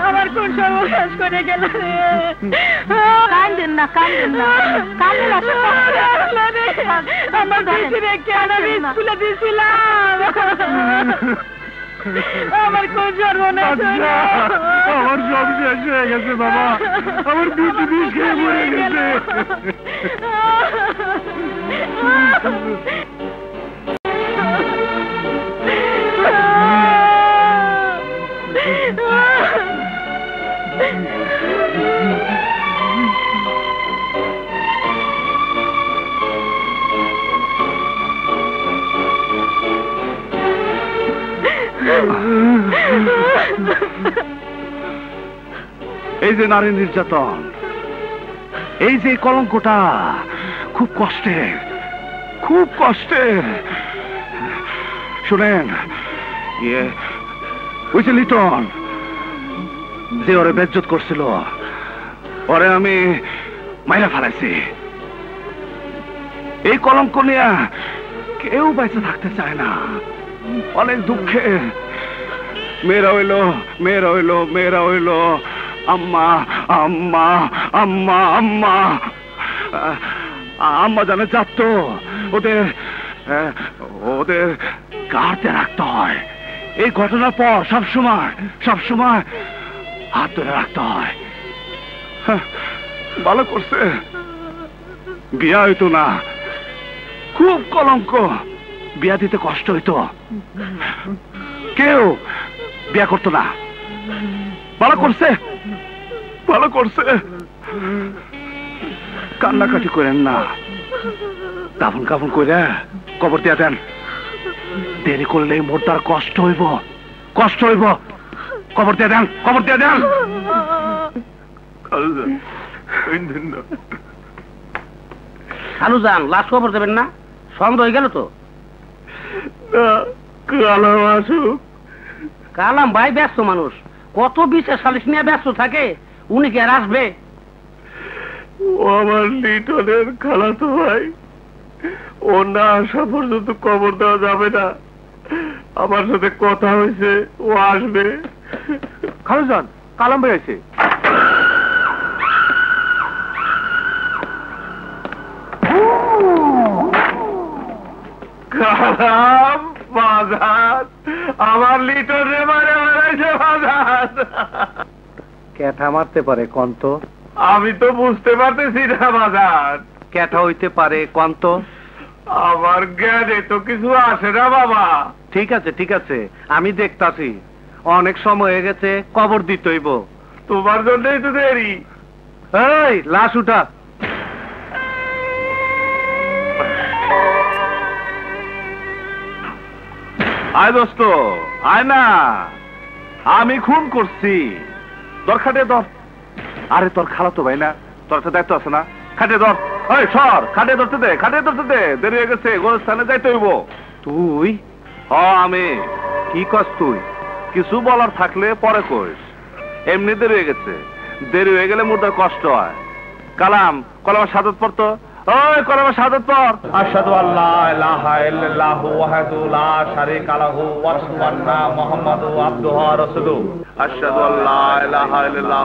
আমার কোন সর্বনাশ করে গেল রে। কান্দেন না কান্দেন না কান্দেন না, আমার পিছনে কেন স্কুলে দিয়েছিলাম, আমার কোন সর্বনাশ হইল। আমার সব শেষ হয়ে গেছে বাবা, আমার বিষ বিষ খেয়ে মরে গেছে। এই যে নারী নির্যাতন, এই যে কলঙ্কটা খুব কষ্টের, খুব কষ্টের। শুনেন, ওই যে লিটন যে ওরে বেজ্জত করছিল, ওরে আমি মাইরা ফেলাইছি। এই কলঙ্ক নিয়ে কেউ বেঁচে থাকতে চায় না, অনেক দুঃখে। মেয়েরা হইল মেয়েরা হইল মেয়েরা হইল আম্মা আম্মা আম্মা আম্মা আম্মা জানে যাত, ওদের ওদের গাড়তে রাখতে হয়। এই ঘটনার পর সবসময় হাত ধরে রাখতে হয়। ভালো করছে, বিয়া হইতো না, খুব কলঙ্ক, বিয়া দিতে কষ্ট হইতো, কেউ বিয়া করতো না। ভালো করছে, ভালো করছে। কান্নাকাটি করেন না, দাফন কাফন করে কবর দিয়া দেন। দেরি করলে মোর কষ্ট হইব, কষ্ট হইব। কবর দিয়া দেন, কবর দিয়া দেন। খালু যান, লাশ খবর দেবেন না? সন্দেহ হয়ে গেল তো। কালাম আসুক। কালাম ভাই ব্যস্ত মানুষ, কত বিচার সালিশ নিয়ে ব্যস্ত থাকে, উনি কি আর আসবে? ও আমার লিটনের খালাতো ভাই, ও না আসা পর্যন্ত কবর দেওয়া যাবে না। আমার সাথে কথা হয়েছে, ও আসবে। খালুজান, কালাম ভাই আছে। কালাম বাজার, আমার লিটনে মারে মারাইছে বাজার। ক্যাঠা মারতে পারে কন্ত? আমি তো বুঝতে পারতেছি না বাজার। ক্যাঠা হইতে পারে কন্ত? আমার জ্ঞানে তো কিছু আসে না বাবা। ঠিক আছে ঠিক আছে, আমি দেখতাছি। অনেক সময় হয়ে গেছে, কবর দিতে হইব। তোমার জন্যই তো দেরি। এই লাশ উঠা। আয় দোস্ত, আয় না, আমি খুন করছি। ধর খাটে ধর। আরে তোর খালাতো ভাই না, তোর তো দায়িত্ব আছে না, খাটে ধর। ওই সর, খাটে ধরতে দে, খাটে ধরতে দে। দেরি হয়ে গেছে, গোরস্থানে যাইতে হইব। তুই? আমি। কি কস তুই? কিছু বলার থাকলে পরে কইস, এমনি দেরি হয়ে গেছে। দেরি হয়ে গেলে মুর্দার কষ্ট হয়। কালাম, কলাম শাহাদাত পড়তো। ওই কলাম শাহাদাত পড়। আশহাদু আল্লা ইলাহা ইল্লাল্লাহু ওয়াহদাহু লা শারীকা লাহু ওয়া আশহাদু আন্না মুহাম্মাদু আবদুহু ওয়া রাসূলুহু। আশহাদু আল্লা ইলাহা ইল্লাল্লাহু